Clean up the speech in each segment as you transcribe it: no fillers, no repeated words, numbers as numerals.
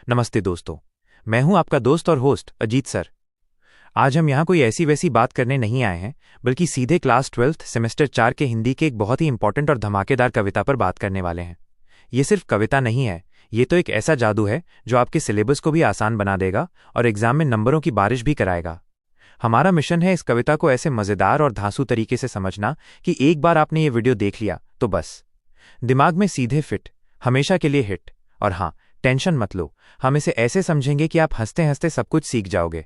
नमस्ते दोस्तों, मैं हूं आपका दोस्त और होस्ट अजीत सर। आज हम यहां कोई ऐसी वैसी बात करने नहीं आए हैं, बल्कि सीधे क्लास 12th सेमेस्टर 4 के हिंदी के एक बहुत ही इंपॉर्टेंट और धमाकेदार कविता पर बात करने वाले हैं। ये सिर्फ कविता नहीं है, ये तो एक ऐसा जादू है जो आपके सिलेबस को भी आसान बना देगा और एग्जाम में नंबरों की बारिश भी कराएगा। हमारा मिशन है इस कविता को ऐसे मजेदार और धांसू तरीके से समझना कि एक बार आपने ये वीडियो देख लिया तो बस दिमाग में सीधे फिट, हमेशा के लिए हिट। और हाँ, टेंशन मत लो, हम इसे ऐसे समझेंगे कि आप हंसते हंसते सब कुछ सीख जाओगे।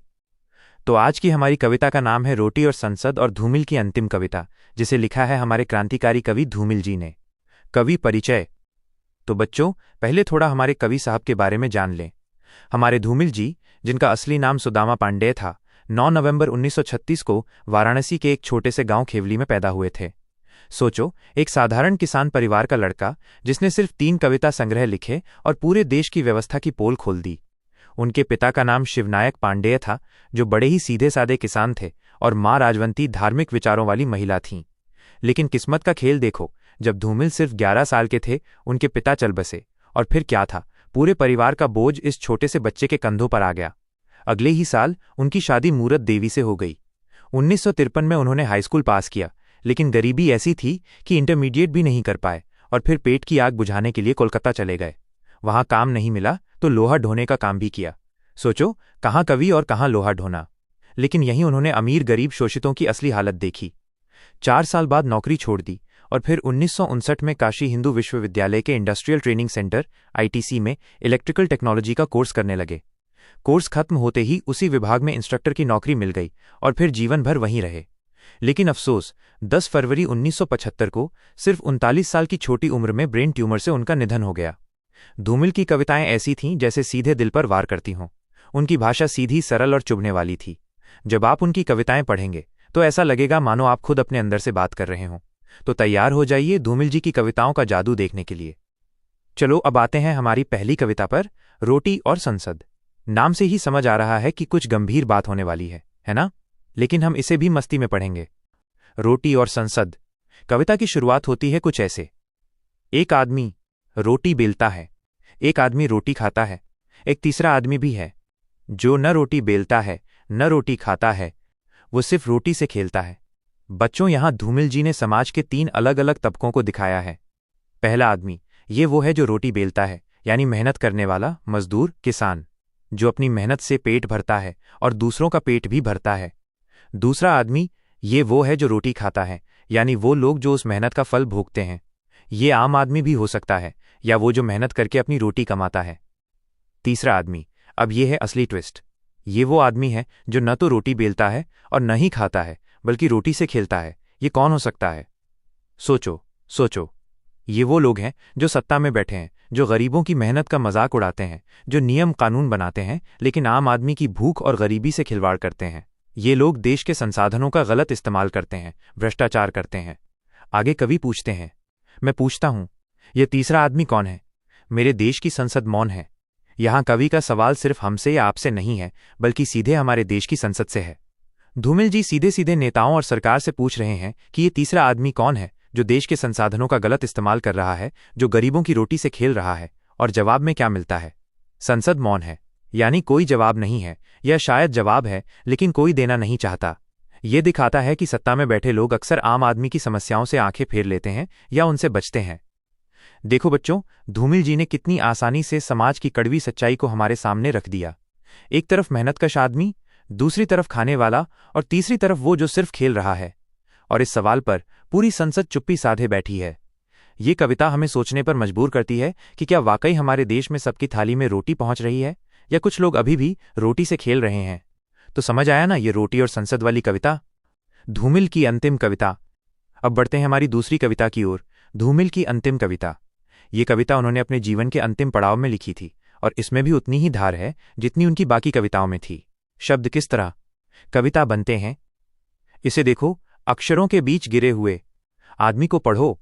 तो आज की हमारी कविता का नाम है रोटी और संसद और धूमिल की अंतिम कविता, जिसे लिखा है हमारे क्रांतिकारी कवि धूमिल जी ने। कवि परिचय। तो बच्चों, पहले थोड़ा हमारे कवि साहब के बारे में जान लें। हमारे धूमिल जी, जिनका असली नाम सुदामा पांडेय था, 9 नवंबर 1936 को वाराणसी के एक छोटे से गांव खेवली में पैदा हुए थे। सोचो, एक साधारण किसान परिवार का लड़का जिसने सिर्फ 3 कविता संग्रह लिखे और पूरे देश की व्यवस्था की पोल खोल दी। उनके पिता का नाम शिवनायक पांडेय था, जो बड़े ही सीधे साधे किसान थे, और मां राजवंती धार्मिक विचारों वाली महिला थीं। लेकिन किस्मत का खेल देखो, जब धूमिल सिर्फ 11 साल के थे, उनके पिता चल बसे, और फिर क्या था, पूरे परिवार का बोझ इस छोटे से बच्चे के कंधों पर आ गया। अगले ही साल उनकी शादी मूरत देवी से हो गई। 1953 में उन्होंने हाईस्कूल पास किया, लेकिन गरीबी ऐसी थी कि इंटरमीडिएट भी नहीं कर पाए और फिर पेट की आग बुझाने के लिए कोलकाता चले गए। वहां काम नहीं मिला तो लोहा ढोने का काम भी किया। सोचो, कहाँ कवि और कहाँ लोहा ढोना। लेकिन यहीं उन्होंने अमीर गरीब शोषितों की असली हालत देखी। 4 साल बाद नौकरी छोड़ दी और फिर 1959 में काशी हिंदू विश्वविद्यालय के इंडस्ट्रियल ट्रेनिंग सेंटर ITC में इलेक्ट्रिकल टेक्नोलॉजी का कोर्स करने लगे। कोर्स खत्म होते ही उसी विभाग में इंस्ट्रक्टर की नौकरी मिल गई और फिर जीवन भर वहीं रहे। लेकिन अफसोस, 10 फरवरी 1975 को सिर्फ 39 साल की छोटी उम्र में ब्रेन ट्यूमर से उनका निधन हो गया। धूमिल की कविताएं ऐसी थीं जैसे सीधे दिल पर वार करती हों। उनकी भाषा सीधी, सरल और चुभने वाली थी। जब आप उनकी कविताएं पढ़ेंगे तो ऐसा लगेगा मानो आप खुद अपने अंदर से बात कर रहे हों। तो तैयार हो जाइए धूमिल जी की कविताओं का जादू देखने के लिए। चलो अब आते हैं हमारी पहली कविता पर, रोटी और संसद। नाम से ही समझ आ रहा है कि कुछ गंभीर बात होने वाली है ना? लेकिन हम इसे भी मस्ती में पढ़ेंगे। रोटी और संसद। कविता की शुरुआत होती है कुछ ऐसे। एक आदमी रोटी बेलता है, एक आदमी रोटी खाता है, एक तीसरा आदमी भी है जो न रोटी बेलता है न रोटी खाता है, वो सिर्फ रोटी से खेलता है। बच्चों, यहां धूमिल जी ने समाज के 3 अलग अलग तबकों को दिखाया है। पहला आदमी, ये वो है जो रोटी बेलता है, यानी मेहनत करने वाला मजदूर किसान, जो अपनी मेहनत से पेट भरता है और दूसरों का पेट भी भरता है। दूसरा आदमी, ये वो है जो रोटी खाता है, यानी वो लोग जो उस मेहनत का फल भोगते हैं। ये आम आदमी भी हो सकता है, या वो जो मेहनत करके अपनी रोटी कमाता है। तीसरा आदमी, अब ये है असली ट्विस्ट, ये वो आदमी है जो न तो रोटी बेलता है और न ही खाता है, बल्कि रोटी से खेलता है। ये कौन हो सकता है? सोचो, ये वो लोग हैं जो सत्ता में बैठे हैं, जो गरीबों की मेहनत का मजाक उड़ाते हैं, जो नियम कानून बनाते हैं, लेकिन आम आदमी की भूख और गरीबी से खिलवाड़ करते हैं। ये लोग देश के संसाधनों का गलत इस्तेमाल करते हैं, भ्रष्टाचार करते हैं। आगे कवि पूछते हैं, मैं पूछता हूं, यह तीसरा आदमी कौन है? मेरे देश की संसद मौन है। यहां कवि का सवाल सिर्फ हमसे या आपसे नहीं है, बल्कि सीधे हमारे देश की संसद से है। धूमिल जी सीधे सीधे नेताओं और सरकार से पूछ रहे हैं कि ये तीसरा आदमी कौन है जो देश के संसाधनों का गलत इस्तेमाल कर रहा है, जो गरीबों की रोटी से खेल रहा है। और जवाब में क्या मिलता है? संसद मौन है, यानी कोई जवाब नहीं है, या शायद जवाब है लेकिन कोई देना नहीं चाहता। ये दिखाता है कि सत्ता में बैठे लोग अक्सर आम आदमी की समस्याओं से आंखें फेर लेते हैं या उनसे बचते हैं। देखो बच्चों, धूमिल जी ने कितनी आसानी से समाज की कड़वी सच्चाई को हमारे सामने रख दिया। एक तरफ मेहनतकश आदमी, दूसरी तरफ खाने वाला, और तीसरी तरफ वो जो सिर्फ खेल रहा है। और इस सवाल पर पूरी संसद चुप्पी साधे बैठी है। ये कविता हमें सोचने पर मजबूर करती है कि क्या वाकई हमारे देश में सबकी थाली में रोटी पहुंच रही है, या कुछ लोग अभी भी रोटी से खेल रहे हैं। तो समझ आया ना ये रोटी और संसद वाली कविता? धूमिल की अंतिम कविता। अब बढ़ते हैं हमारी दूसरी कविता की ओर, धूमिल की अंतिम कविता। ये कविता उन्होंने अपने जीवन के अंतिम पड़ाव में लिखी थी, और इसमें भी उतनी ही धार है जितनी उनकी बाकी कविताओं में थी। शब्द किस तरह कविता बनते हैं, इसे देखो। अक्षरों के बीच गिरे हुए आदमी को पढ़ो।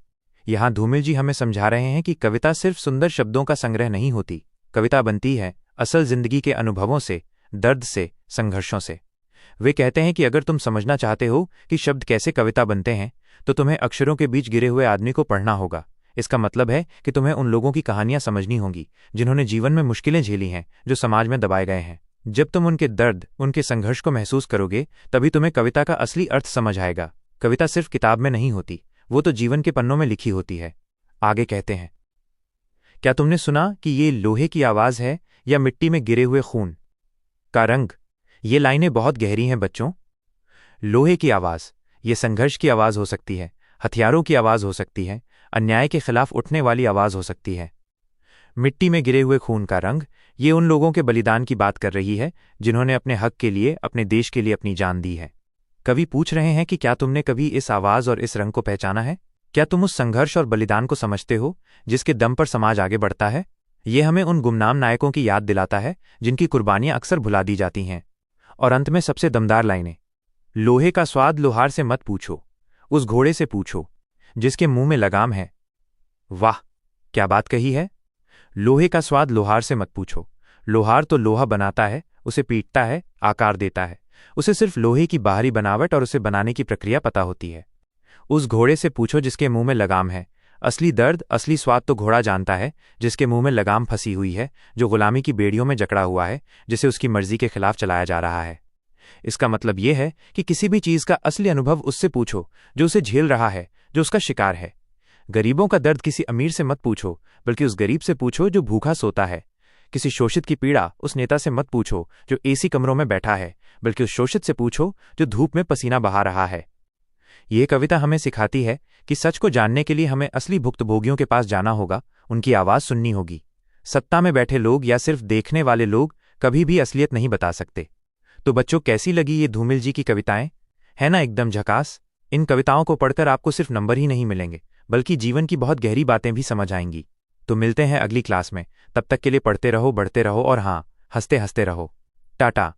यहां धूमिल जी हमें समझा रहे हैं कि कविता सिर्फ सुंदर शब्दों का संग्रह नहीं होती। कविता बनती है असल जिंदगी के अनुभवों से, दर्द से, संघर्षों से। वे कहते हैं कि अगर तुम समझना चाहते हो कि शब्द कैसे कविता बनते हैं, तो तुम्हें अक्षरों के बीच गिरे हुए आदमी को पढ़ना होगा। इसका मतलब है कि तुम्हें उन लोगों की कहानियां समझनी होंगी जिन्होंने जीवन में मुश्किलें झेली हैं, जो समाज में दबाए गए हैं। जब तुम उनके दर्द, उनके संघर्ष को महसूस करोगे, तभी तुम्हें कविता का असली अर्थ समझ आएगा। कविता सिर्फ किताब में नहीं होती, वो तो जीवन के पन्नों में लिखी होती है। आगे कहते हैं, क्या तुमने सुना कि ये लोहे की आवाज है या मिट्टी में गिरे हुए खून का रंग? ये लाइनें बहुत गहरी हैं बच्चों। लोहे की आवाज, ये संघर्ष की आवाज हो सकती है, हथियारों की आवाज हो सकती है, अन्याय के खिलाफ उठने वाली आवाज हो सकती है। मिट्टी में गिरे हुए खून का रंग, ये उन लोगों के बलिदान की बात कर रही है जिन्होंने अपने हक के लिए, अपने देश के लिए अपनी जान दी है। कवि पूछ रहे हैं कि क्या तुमने कभी इस आवाज और इस रंग को पहचाना है? क्या तुम उस संघर्ष और बलिदान को समझते हो जिसके दम पर समाज आगे बढ़ता है? ये हमें उन गुमनाम नायकों की याद दिलाता है जिनकी कुर्बानियां अक्सर भुला दी जाती हैं। और अंत में सबसे दमदार लाइनें, लोहे का स्वाद लोहार से मत पूछो, उस घोड़े से पूछो जिसके मुंह में लगाम है। वाह, क्या बात कही है। लोहे का स्वाद लोहार से मत पूछो। लोहार तो लोहा बनाता है, उसे पीटता है, आकार देता है। उसे सिर्फ लोहे की बाहरी बनावट और उसे बनाने की प्रक्रिया पता होती है। उस घोड़े से पूछो जिसके मुंह में लगाम है। असली दर्द, असली स्वाद तो घोड़ा जानता है जिसके मुंह में लगाम फंसी हुई है, जो गुलामी की बेड़ियों में जकड़ा हुआ है, जिसे उसकी मर्जी के खिलाफ चलाया जा रहा है। इसका मतलब यह है कि किसी भी चीज का असली अनुभव उससे पूछो जो उसे झेल रहा है, जो उसका शिकार है। गरीबों का दर्द किसी अमीर से मत पूछो, बल्कि उस गरीब से पूछो जो भूखा सोता है। किसी शोषित की पीड़ा उस नेता से मत पूछो जो एसी कमरों में बैठा है, बल्कि उस शोषित से पूछो जो धूप में पसीना बहा रहा है। यह कविता हमें सिखाती है कि सच को जानने के लिए हमें असली भुक्तभोगियों के पास जाना होगा, उनकी आवाज सुननी होगी। सत्ता में बैठे लोग या सिर्फ देखने वाले लोग कभी भी असलियत नहीं बता सकते। तो बच्चों, कैसी लगी ये धूमिल जी की कविताएं? है ना एकदम झकास। इन कविताओं को पढ़कर आपको सिर्फ नंबर ही नहीं मिलेंगे, बल्कि जीवन की बहुत गहरी बातें भी समझ आएंगी। तो मिलते हैं अगली क्लास में। तब तक के लिए पढ़ते रहो, बढ़ते रहो और हाँ, हंसते हंसते रहो। टाटा।